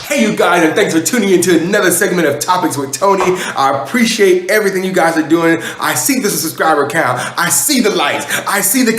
Hey you guys, and thanks for tuning into another segment of Topics with Tony. I appreciate everything you guys are doing. I see the subscriber count. I see the likes. I see the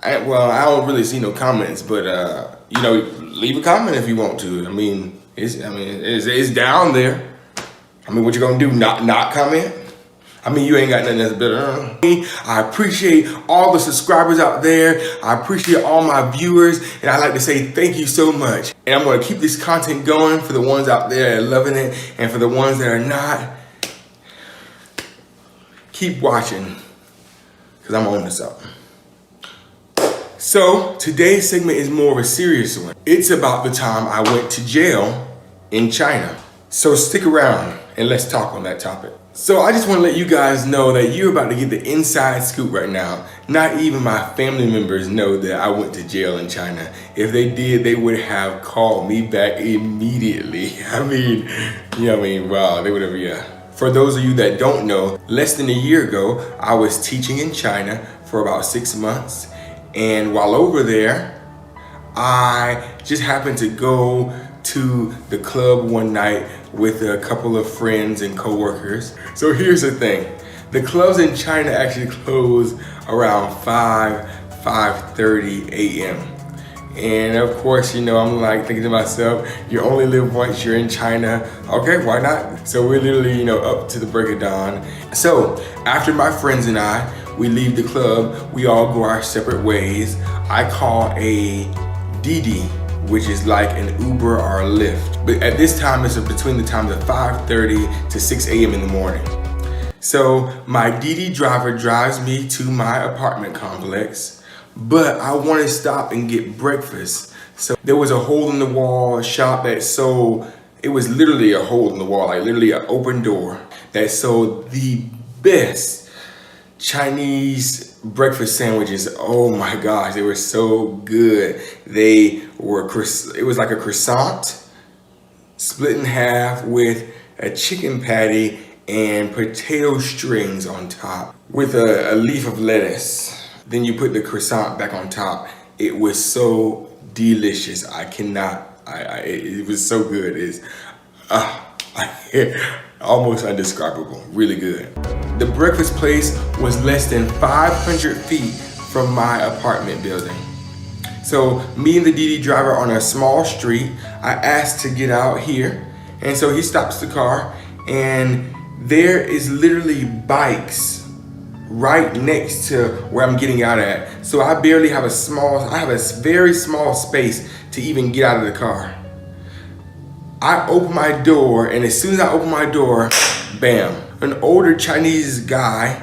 I don't really see no comments, but leave a comment if you want to. It's down there. What you gonna do? Not comment? You ain't got nothing that's better. I appreciate all the subscribers out there. I appreciate all my viewers. And I'd like to say thank you so much. And I'm gonna keep this content going for the ones out there that are loving it. And for the ones that are not, keep watching, because I'm on to something. So today's segment is more of a serious one. It's about the time I went to jail in China. So stick around and let's talk on that topic. So I just want to let you guys know that you're about to get the inside scoop right now. Not even my family members know that I went to jail in China. If they did, they would have called me back immediately. Wow, they would have, yeah. For those of you that don't know, less than a year ago, I was teaching in China for about 6 months. And while over there, I just happened to go to the club one night with a couple of friends and coworkers. So here's the thing. The clubs in China actually close around 5:30 a.m. And of course, I'm like thinking to myself, you only live once, you're in China. Okay, why not? So we're literally, up to the break of dawn. So after my friends and I, we leave the club, we all go our separate ways. I call a Didi, which is like an Uber or a Lyft. But at this time, it's between the times of 5:30 to 6 a.m. in the morning. So my Didi driver drives me to my apartment complex, but I want to stop and get breakfast. So there was a hole in the wall shop that sold, it was literally a hole in the wall, like literally an open door that sold the best Chinese breakfast sandwiches. Oh my gosh, they were so good. It was like a croissant split in half with a chicken patty and potato strings on top with a leaf of lettuce. Then you put the croissant back on top. It was so delicious. It was so good. It's almost indescribable, really good. The breakfast place was less than 500 feet from my apartment building. So me and the Didi driver on a small street, I asked to get out here. And so he stops the car and there is literally bikes right next to where I'm getting out at. So I barely have I have a very small space to even get out of the car. I open my door, and as soon as I open my door, bam, an older Chinese guy,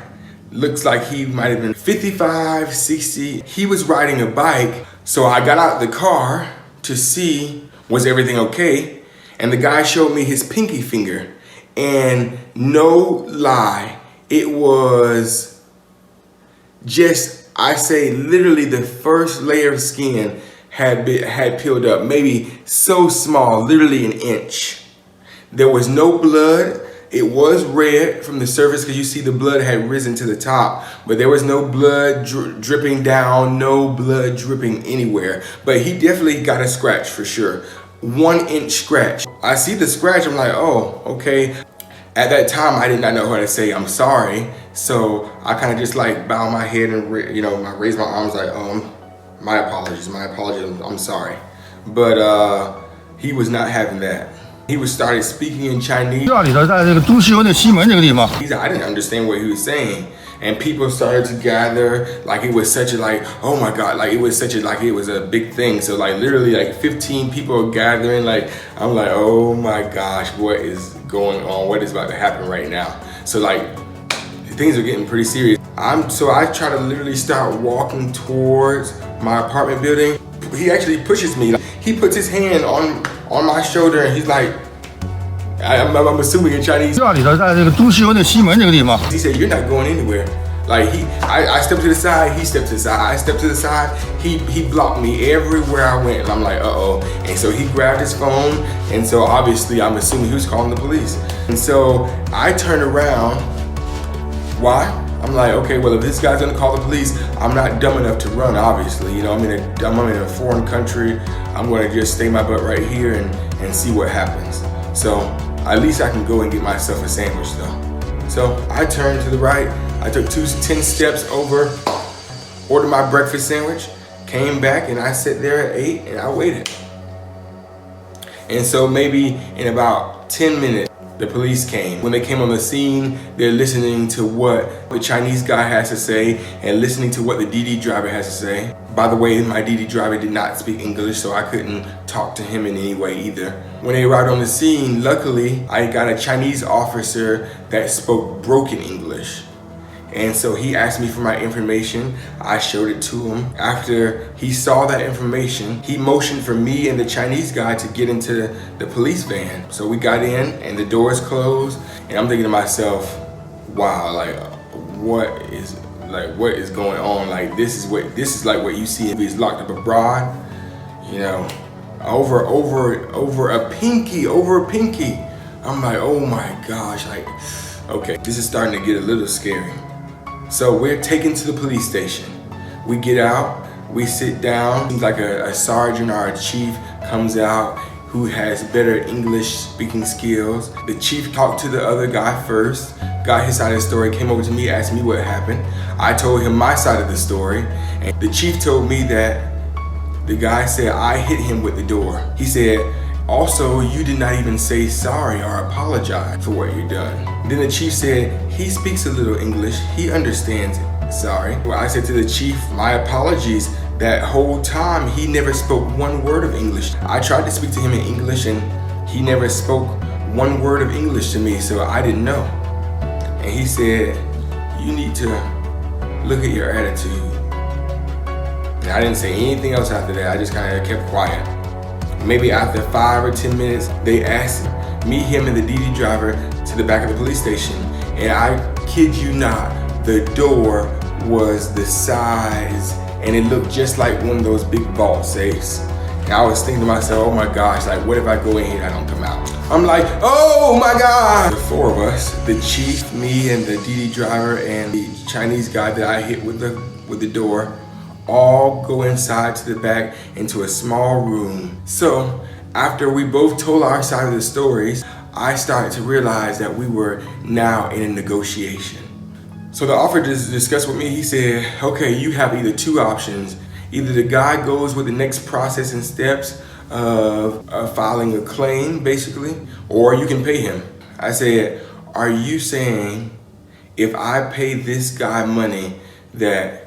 looks like he might have been 55, 60. He was riding a bike. So I got out the car to see, was everything okay? And the guy showed me his pinky finger. And no lie, it was just, I say literally the first layer of skin had peeled up, maybe so small, literally an inch. There was no blood. It was red from the surface because you see the blood had risen to the top, but there was no blood dripping down, no blood dripping anywhere. But he definitely got a scratch for sure. 1 inch scratch. I see the scratch, I'm like, oh, okay. At that time, I did not know how to say I'm sorry. So I kind of just like bow my head and I raise my arms like, my apologies, I'm sorry. But he was not having that. He started speaking in Chinese. I didn't understand what he was saying. And people started to gather like it was such a oh my God, it was a big thing. So literally 15 people are gathering. I'm like, oh my gosh, what is going on? What is about to happen right now? So things are getting pretty serious. So I try to literally start walking towards my apartment building. He actually pushes me. He puts his hand on my shoulder and he's like, I'm assuming in Chinese. He said, you're not going anywhere. I stepped to the side, he stepped to the side, I stepped to the side, he blocked me everywhere I went. And I'm like, uh-oh. And so he grabbed his phone. And so obviously I'm assuming he was calling the police. And so I turned around. Why? I'm like, okay, well, if this guy's gonna call the police, I'm not dumb enough to run, obviously. You know, I'm in a foreign country. I'm gonna just stay my butt right here and see what happens. So at least I can go and get myself a sandwich though. So I turned to the right, I took 10 steps over, ordered my breakfast sandwich, came back, and I sat there at 8 and I waited. And so maybe in about 10 minutes, the police came. When they came on the scene, they're listening to what the Chinese guy has to say and listening to what the DD driver has to say. By the way, my DD driver did not speak English, so I couldn't talk to him in any way either. When they arrived on the scene, luckily, I got a Chinese officer that spoke broken English. And so he asked me for my information. I showed it to him. After he saw that information, he motioned for me and the Chinese guy to get into the police van. So we got in and the doors closed, and I'm thinking to myself, wow, what is going on? Like this is like what you see in movies, Locked Up Abroad, you know, over a pinky. I'm like, oh my gosh, like, okay, this is starting to get a little scary. So we're taken to the police station. We get out, we sit down. Seems like a sergeant or a chief comes out who has better English speaking skills. The chief talked to the other guy first, got his side of the story, came over to me, asked me what happened. I told him my side of the story, and the chief told me that the guy said I hit him with the door. He said, also, you did not even say sorry or apologize for what you've done. Then the chief said, he speaks a little English, he understands it. Sorry. Well, I said to the chief, my apologies. That whole time, he never spoke one word of English. I tried to speak to him in English and he never spoke one word of English to me, so I didn't know. And he said, you need to look at your attitude. And I didn't say anything else after that. I just kind of kept quiet. Maybe after 5 or 10 minutes, they asked me, him, and the DD driver to the back of the police station. And I kid you not, the door was the size, and it looked just like one of those big vault safes. And I was thinking to myself, oh my gosh, like what if I go in here and I don't come out? I'm like, oh my God! The four of us, the chief, me, and the DD driver, and the Chinese guy that I hit with the door, all go inside to the back into a small room. So after we both told our side of the stories, I started to realize that we were now in a negotiation. So the officer discussed with me. He said, okay, you have either two options. Either the guy goes with the next process and steps of filing a claim, basically, or you can pay him. I said, are you saying if I pay this guy money that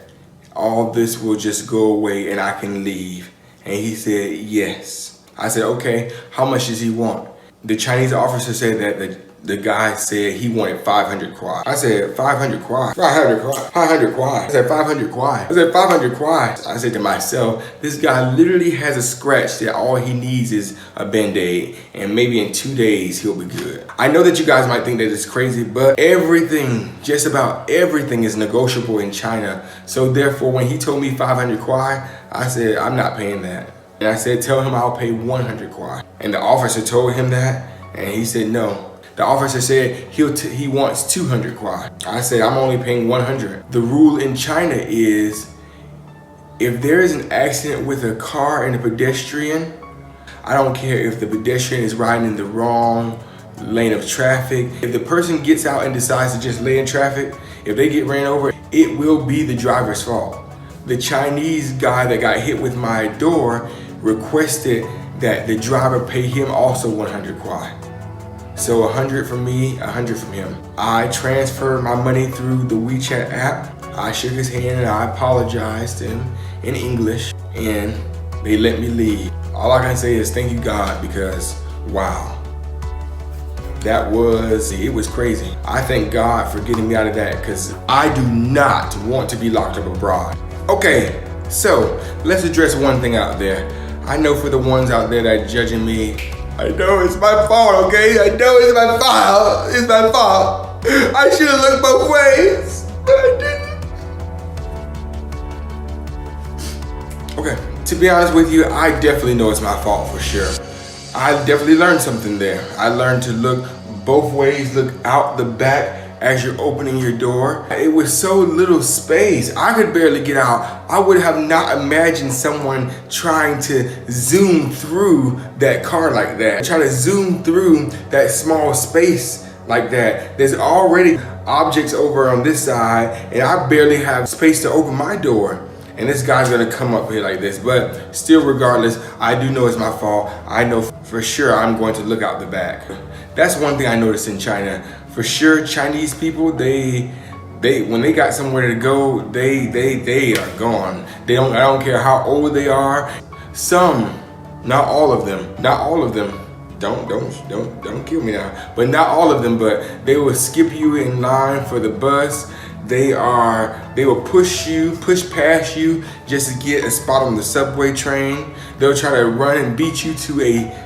all this will just go away and I can leave? And he said, yes. I said, okay, how much does he want? The Chinese officer said that the guy said he wanted 500 kwai. I said, 500 kwai? 500 kwai? 500 kwai? I said, 500 kwai? I said, 500 kwai? I said to myself, this guy literally has a scratch that all he needs is a Band-Aid, and maybe in 2 days he'll be good. I know that you guys might think that it's crazy, but everything, just about everything is negotiable in China. So therefore, when he told me 500 kwai, I said, I'm not paying that. And I said, tell him I'll pay 100 kwai. And the officer told him that, and he said no. The officer said he wants 200 kwai. I said, I'm only paying 100. The rule in China is if there is an accident with a car and a pedestrian, I don't care if the pedestrian is riding in the wrong lane of traffic. If the person gets out and decides to just lay in traffic, if they get ran over, it will be the driver's fault. The Chinese guy that got hit with my door requested that the driver pay him also 100 kwai. So 100 from me, 100 from him. I transferred my money through the WeChat app. I shook his hand and I apologized to him in English, and they let me leave. All I can say is thank you, God, because wow, it was crazy. I thank God for getting me out of that, because I do not want to be locked up abroad. Okay, so let's address one thing out there. I know for the ones out there that are judging me, I know it's my fault, okay? I know it's my fault. It's my fault. I should have looked both ways, but I didn't. Okay, to be honest with you, I definitely know it's my fault for sure. I definitely learned something there. I learned to look both ways, look out the back as you're opening your door. It was so little space. I could barely get out. I would have not imagined someone trying to zoom through that car like that, trying to zoom through that small space like that. There's already objects over on this side, and I barely have space to open my door. And this guy's gonna come up here like this, but still regardless, I do know it's my fault. I know for sure I'm going to look out the back. That's one thing I noticed in China. For sure, Chinese people, they when they got somewhere to go, they are gone. I don't care how old they are. Some, not all of them, don't kill me now, but not all of them, but they will skip you in line for the bus. They will push past you just to get a spot on the subway train. They'll try to run and beat you to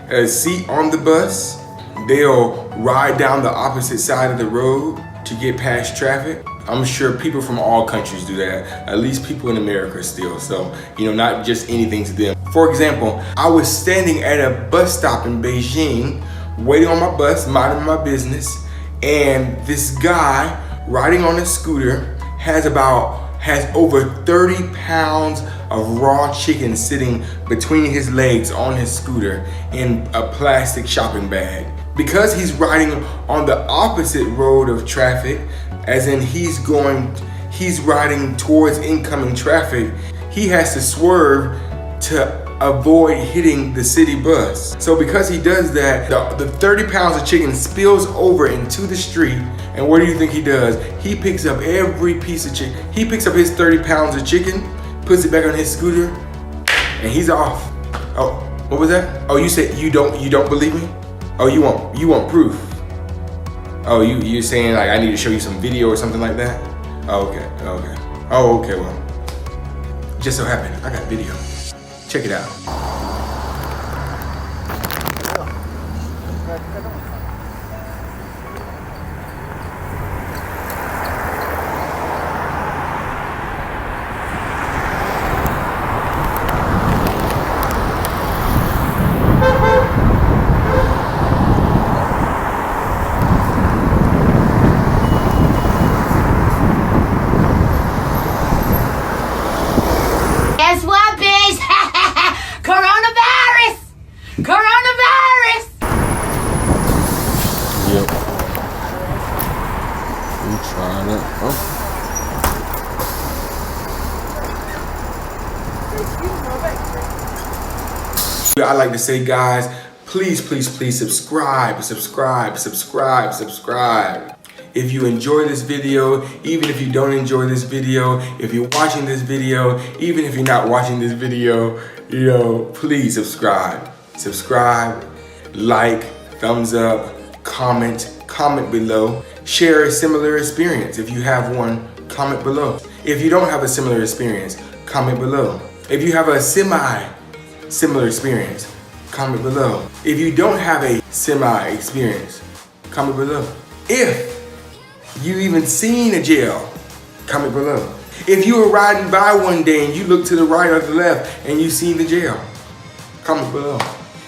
a seat on the bus. They'll ride down the opposite side of the road to get past traffic. I'm sure people from all countries do that, at least people in America still. So, not just anything to them. For example, I was standing at a bus stop in Beijing, waiting on my bus, minding my business, and this guy riding on a scooter has over 30 pounds of raw chicken sitting between his legs on his scooter in a plastic shopping bag. Because he's riding on the opposite road of traffic, as in he's riding towards incoming traffic, he has to swerve to avoid hitting the city bus. So because he does that, the 30 pounds of chicken spills over into the street, and what do you think he does? He picks up every piece of chicken. He picks up his 30 pounds of chicken, puts it back on his scooter, and he's off. Oh, what was that? Oh, you said you don't believe me? Oh, you want proof? Oh, you're saying like I need to show you some video or something like that? Oh, okay. Oh, okay, well, just so happened, I got video. Check it out. Guess what, bitch? Coronavirus! Yep. I'm trying it. Oh. I like to say, guys, please subscribe. If you enjoy this video, even if you don't enjoy this video, if you're watching this video, even if you're not watching this video, please subscribe. Subscribe, like, thumbs up, comment below. Share a similar experience. If you have one, comment below. If you don't have a similar experience, comment below. If you have a similar experience, comment below. If you don't have a experience, comment below. If you even seen a jail, comment below. If you were riding by one day and you look to the right or the left and you seen the jail, comment below.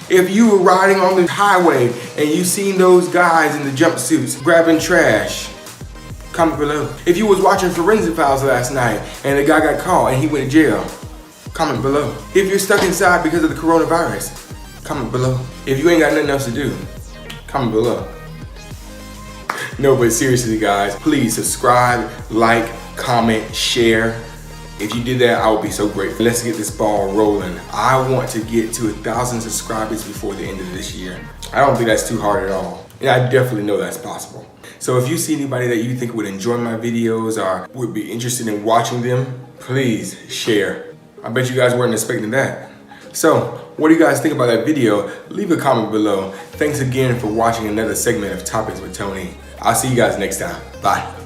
If you were riding on the highway and you seen those guys in the jumpsuits grabbing trash, comment below. If you was watching Forensic Files last night and the guy got caught and he went to jail, comment below. If you're stuck inside because of the coronavirus, comment below. If you ain't got nothing else to do, comment below. No, but seriously, guys, please subscribe, like, comment, share. If you did that, I would be so grateful. Let's get this ball rolling. I want to get to 1,000 subscribers before the end of this year. I don't think that's too hard at all. And I definitely know that's possible. So if you see anybody that you think would enjoy my videos or would be interested in watching them, please share. I bet you guys weren't expecting that. So, what do you guys think about that video? Leave a comment below. Thanks again for watching another segment of Topics with Tony. I'll see you guys next time. Bye.